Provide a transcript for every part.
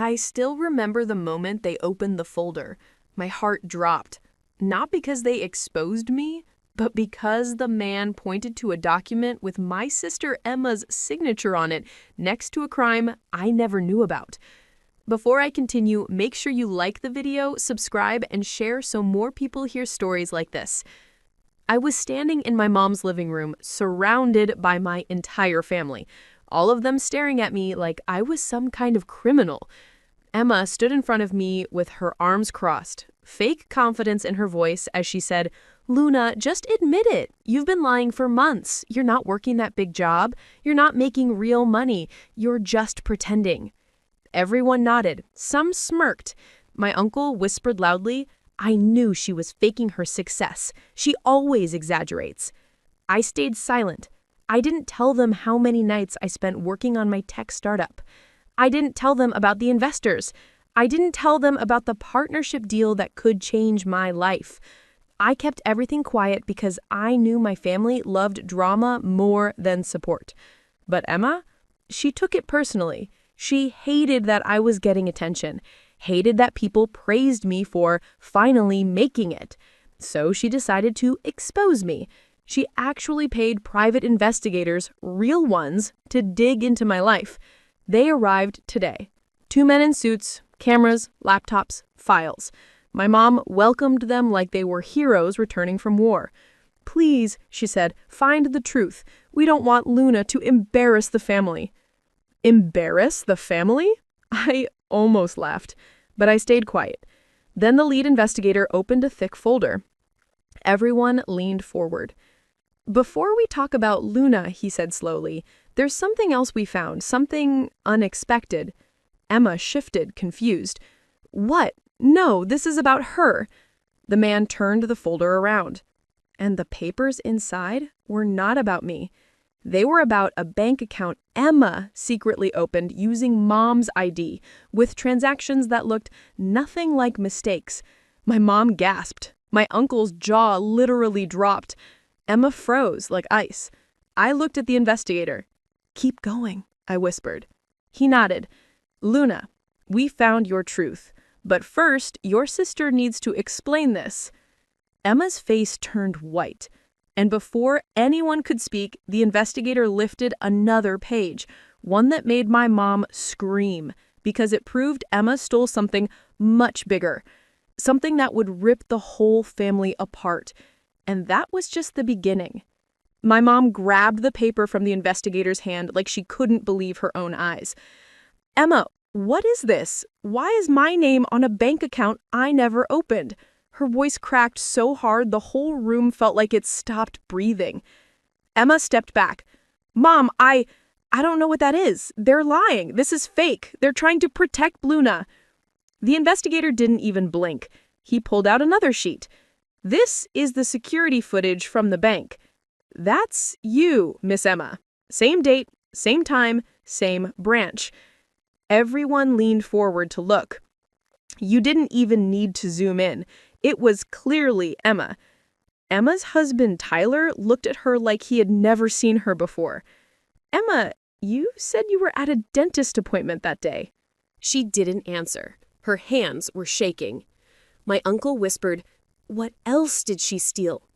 I still remember the moment they opened the folder. My heart dropped. Not because they exposed me, but because the man pointed to a document with my sister Emma's signature on it next to a crime I never knew about. Before I continue, make sure you like the video, subscribe, and share so more people hear stories like this. I was standing in my mom's living room, surrounded by my entire family, all of them staring at me like I was some kind of criminal. Emma stood in front of me with her arms crossed, fake confidence in her voice as she said, "Luna, just admit it. You've been lying for months. You're not working that big job. You're not making real money. You're just pretending." Everyone nodded. Some smirked. My uncle whispered loudly, "I knew she was faking her success. She always exaggerates." I stayed silent. I didn't tell them how many nights I spent working on my tech startup. I didn't tell them about the investors. I didn't tell them about the partnership deal that could change my life. I kept everything quiet because I knew my family loved drama more than support. But Emma, she took it personally. She hated that I was getting attention, hated that people praised me for finally making it. So she decided to expose me. She actually paid private investigators, real ones, to dig into my life. They arrived today. 2 men in suits, cameras, laptops, files. My mom welcomed them like they were heroes returning from war. "Please," she said, "find the truth. We don't want Luna to embarrass the family." Embarrass the family? I almost laughed, but I stayed quiet. Then the lead investigator opened a thick folder. Everyone leaned forward. "Before we talk about Luna," he said slowly, "there's something else we found, something unexpected." Emma shifted, confused. "What? No, this is about her." The man turned the folder around. And the papers inside were not about me. They were about a bank account Emma secretly opened using Mom's ID, with transactions that looked nothing like mistakes. My mom gasped. My uncle's jaw literally dropped. Emma froze like ice. I looked at the investigator. "Keep going," I whispered. He nodded. "Luna, we found your truth. But first, your sister needs to explain this." Emma's face turned white. And before anyone could speak, the investigator lifted another page, one that made my mom scream, because it proved Emma stole something much bigger, something that would rip the whole family apart. And that was just the beginning. My mom grabbed the paper from the investigator's hand like she couldn't believe her own eyes. "Emma, what is this? Why is my name on a bank account I never opened?" Her voice cracked so hard the whole room felt like it stopped breathing. Emma stepped back. "Mom, I don't know what that is. They're lying. This is fake. They're trying to protect Luna." The investigator didn't even blink. He pulled out another sheet. "This is the security footage from the bank. That's you, Miss Emma. Same date, same time, same branch." Everyone leaned forward to look. You didn't even need to zoom in. It was clearly Emma. Emma's husband, Tyler, looked at her like he had never seen her before. "Emma, you said you were at a dentist appointment that day." She didn't answer. Her hands were shaking. My uncle whispered, "What else did she steal?"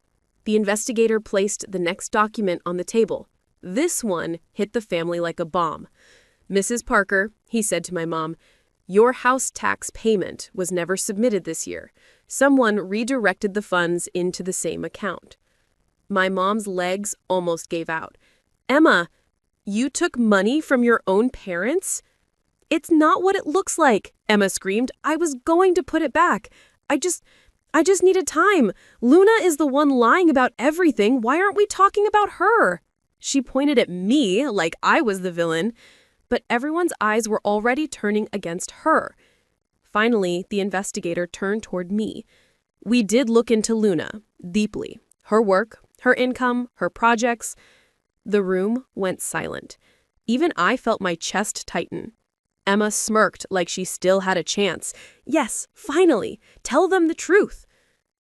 The investigator placed the next document on the table. This one hit the family like a bomb. "Mrs. Parker," he said to my mom, "your house tax payment was never submitted this year. Someone redirected the funds into the same account." My mom's legs almost gave out. "Emma, you took money from your own parents?" "It's not what it looks like," Emma screamed. "I was going to put it back. I just needed time. Luna is the one lying about everything. Why aren't we talking about her?" She pointed at me like I was the villain, but everyone's eyes were already turning against her. Finally, the investigator turned toward me. "We did look into Luna deeply. Her work, her income, her projects." The room went silent. Even I felt my chest tighten. Emma smirked like she still had a chance. "Yes, finally, tell them the truth."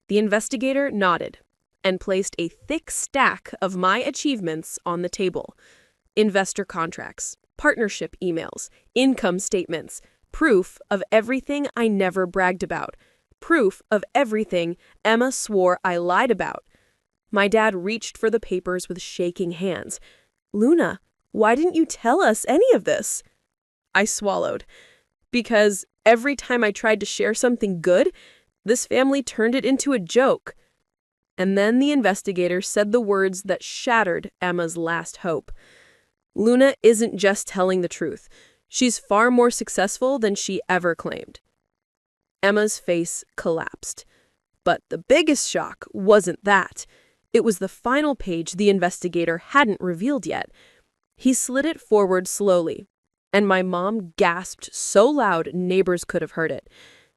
The investigator nodded and placed a thick stack of my achievements on the table. Investor contracts, partnership emails, income statements, Proof of everything I never bragged about. Proof of everything Emma swore I lied about. My dad reached for the papers with shaking hands. Luna, why didn't you tell us any of this? I swallowed. Because every time I tried to share something good, this family turned it into a joke. And then the investigator said the words that shattered Emma's last hope. Luna isn't just telling the truth. She's far more successful than she ever claimed. Emma's face collapsed. But the biggest shock wasn't that. It was the final page the investigator hadn't revealed yet. He slid it forward slowly, and my mom gasped so loud neighbors could have heard it,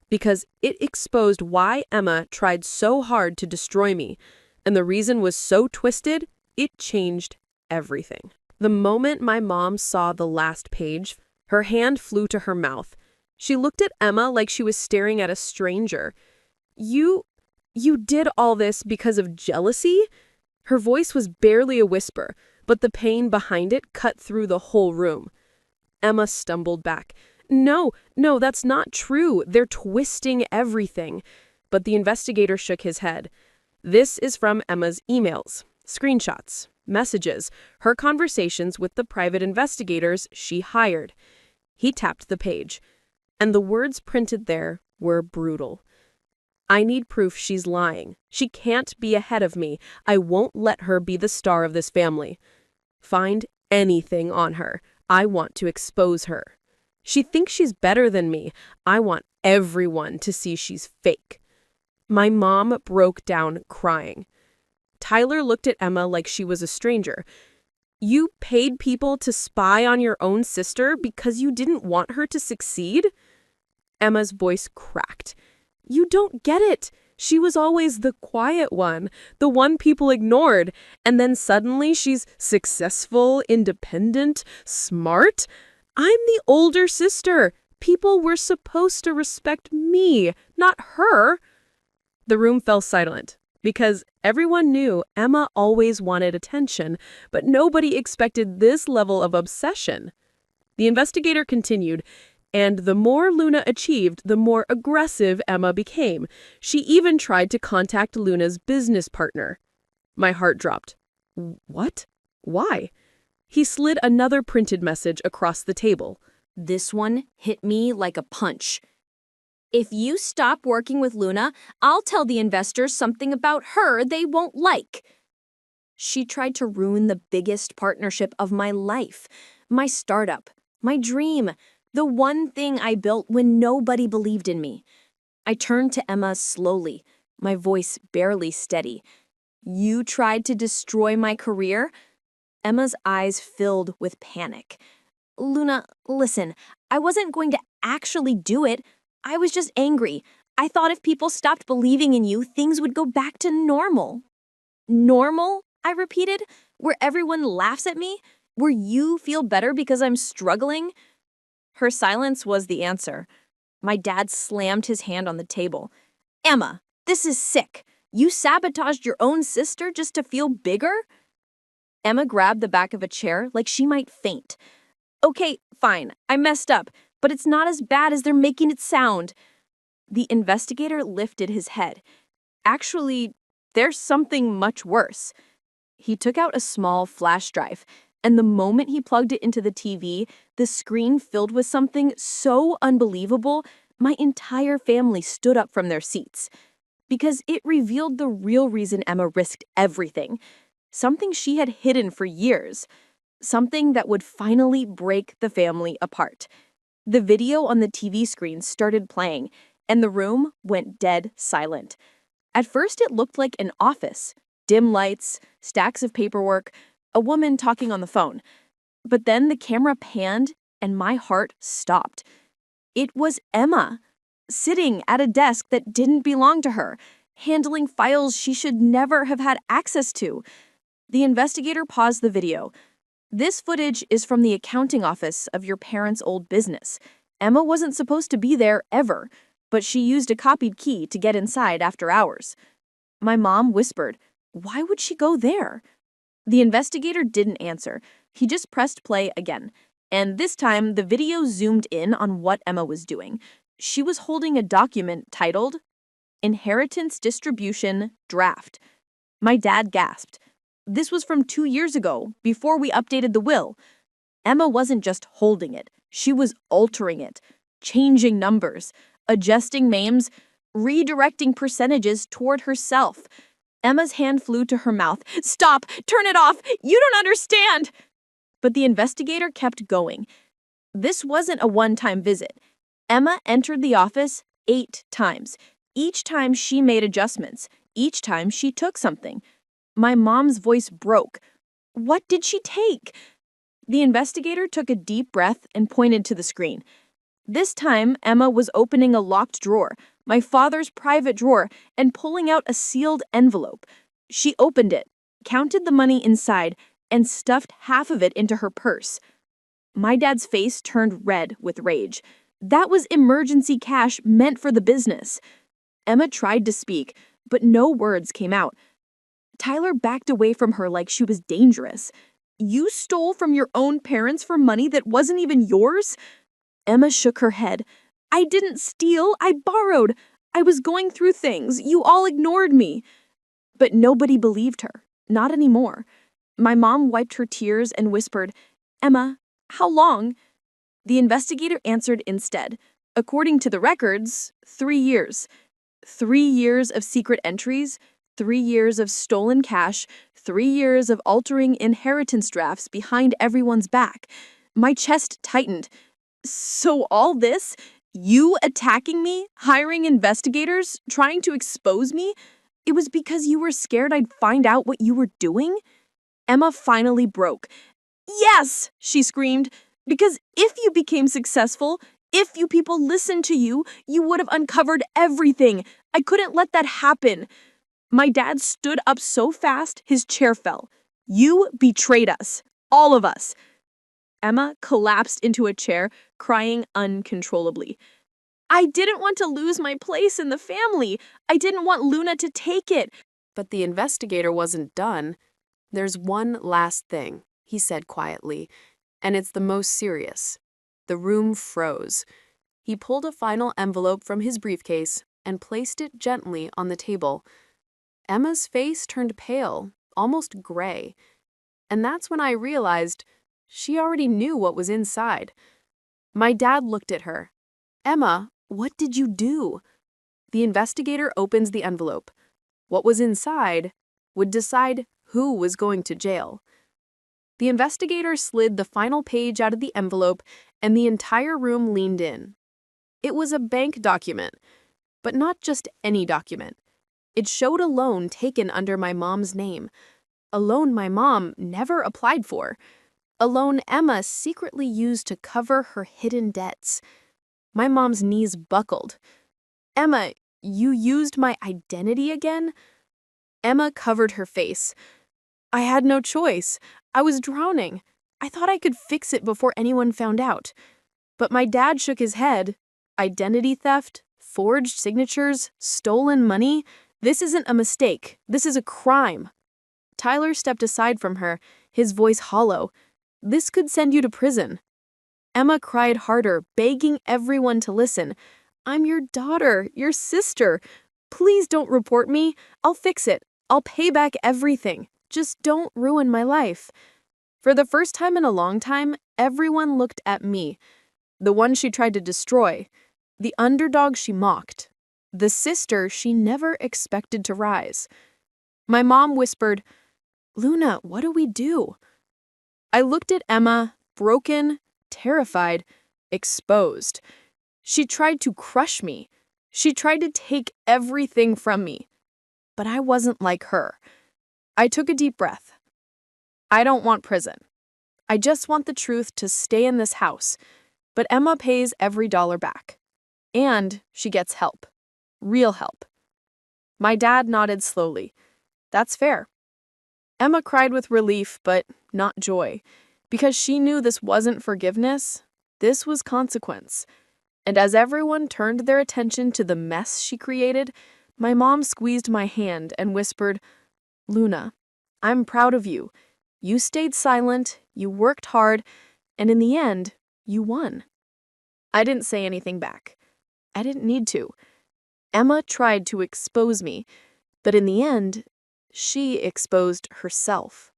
because it exposed why Emma tried so hard to destroy me, and the reason was so twisted, it changed everything. The moment my mom saw the last page, her hand flew to her mouth. She looked at Emma like she was staring at a stranger. You did all this because of jealousy? Her voice was barely a whisper, but the pain behind it cut through the whole room. Emma stumbled back. No, that's not true. They're twisting everything. But the investigator shook his head. This is from Emma's emails, screenshots, messages, her conversations with the private investigators she hired. He tapped the page, and the words printed there were brutal. I need proof she's lying. She can't be ahead of me. I won't let her be the star of this family. Find anything on her. I want to expose her. She thinks she's better than me. I want everyone to see she's fake. My mom broke down crying. Tyler looked at Emma like she was a stranger. You paid people to spy on your own sister because you didn't want her to succeed? Emma's voice cracked. You don't get it. She was always the quiet one, the one people ignored, and then suddenly she's successful, independent, smart. I'm the older sister. People were supposed to respect me, not her. The room fell silent, because everyone knew Emma always wanted attention, but nobody expected this level of obsession. The investigator continued, and the more Luna achieved, the more aggressive Emma became. She even tried to contact Luna's business partner. My heart dropped. What? Why? He slid another printed message across the table. This one hit me like a punch. If you stop working with Luna, I'll tell the investors something about her they won't like. She tried to ruin the biggest partnership of my life, my startup, my dream, the one thing I built when nobody believed in me. I turned to Emma slowly, my voice barely steady. You tried to destroy my career? Emma's eyes filled with panic. Luna, listen, I wasn't going to actually do it. I was just angry. I thought if people stopped believing in you, things would go back to normal. Normal? I repeated. Where everyone laughs at me? Where you feel better because I'm struggling? Her silence was the answer. My dad slammed his hand on the table. Emma, this is sick. You sabotaged your own sister just to feel bigger? Emma grabbed the back of a chair like she might faint. Okay, fine, I messed up, but it's not as bad as they're making it sound. The investigator lifted his head. Actually, there's something much worse. He took out a small flash drive, and the moment he plugged it into the TV, the screen filled with something so unbelievable, my entire family stood up from their seats. Because it revealed the real reason Emma risked everything. Something she had hidden for years. Something that would finally break the family apart. The video on the TV screen started playing, and the room went dead silent. At first, it looked like an office. Dim lights, stacks of paperwork, a woman talking on the phone. But then the camera panned, and my heart stopped. It was Emma, sitting at a desk that didn't belong to her, handling files she should never have had access to. The investigator paused the video. This footage is from the accounting office of your parents' old business. Emma wasn't supposed to be there ever, but she used a copied key to get inside after hours. My mom whispered, "Why would she go there?" The investigator didn't answer. He just pressed play again. And this time, the video zoomed in on what Emma was doing. She was holding a document titled Inheritance Distribution Draft. My dad gasped. This was from 2 years ago, before we updated the will. Emma wasn't just holding it, she was altering it, changing numbers, adjusting names, redirecting percentages toward herself. Emma's hand flew to her mouth. Stop! Turn it off! You don't understand! But the investigator kept going. This wasn't a one-time visit. Emma entered the office 8 times. Each time she made adjustments. Each time she took something. My mom's voice broke. What did she take? The investigator took a deep breath and pointed to the screen. This time, Emma was opening a locked drawer, my father's private drawer, and pulling out a sealed envelope. She opened it, counted the money inside, and stuffed half of it into her purse. My dad's face turned red with rage. That was emergency cash meant for the business. Emma tried to speak, but no words came out. Tyler backed away from her like she was dangerous. You stole from your own parents for money that wasn't even yours? Emma shook her head. I didn't steal, I borrowed. I was going through things. You all ignored me. But nobody believed her. Not anymore. My mom wiped her tears and whispered, Emma, how long? The investigator answered instead. According to the records, 3 years. 3 years of secret entries, 3 years of stolen cash, 3 years of altering inheritance drafts behind everyone's back. My chest tightened. So all this, you attacking me, hiring investigators, trying to expose me, it was because you were scared I'd find out what you were doing? Emma finally broke. Yes, she screamed, because if you became successful, if you people listened to you, you would have uncovered everything. I couldn't let that happen. My dad stood up so fast, his chair fell. You betrayed us. All of us. Emma collapsed into a chair, crying uncontrollably. I didn't want to lose my place in the family. I didn't want Luna to take it. But the investigator wasn't done. There's one last thing, he said quietly, and it's the most serious. The room froze. He pulled a final envelope from his briefcase and placed it gently on the table. Emma's face turned pale, almost gray. And that's when I realized she already knew what was inside. My dad looked at her. Emma, what did you do? The investigator opens the envelope. What was inside would decide who was going to jail. The investigator slid the final page out of the envelope, and the entire room leaned in. It was a bank document, but not just any document. It showed a loan taken under my mom's name, a loan my mom never applied for, a loan Emma secretly used to cover her hidden debts. My mom's knees buckled. Emma, you used my identity again? Emma covered her face. I had no choice. I was drowning. I thought I could fix it before anyone found out. But my dad shook his head. Identity theft, forged signatures, stolen money. This isn't a mistake. This is a crime. Tyler stepped aside from her, his voice hollow. This could send you to prison. Emma cried harder, begging everyone to listen. I'm your daughter, your sister. Please don't report me. I'll fix it. I'll pay back everything. Just don't ruin my life. For the first time in a long time, everyone looked at me. The one she tried to destroy. The underdog she mocked. The sister she never expected to rise. My mom whispered, Luna, what do we do? I looked at Emma, broken, terrified, exposed. She tried to crush me. She tried to take everything from me. But I wasn't like her. I took a deep breath. I don't want prison. I just want the truth to stay in this house. But Emma pays every dollar back. And she gets help. Real help. My dad nodded slowly. That's fair. Emma cried with relief, but not joy, because she knew this wasn't forgiveness, this was consequence. And as everyone turned their attention to the mess she created, my mom squeezed my hand and whispered, Luna, I'm proud of you. You stayed silent, you worked hard, And in the end, you won. I didn't say anything back. I didn't need to. Emma tried to expose me, but in the end, she exposed herself.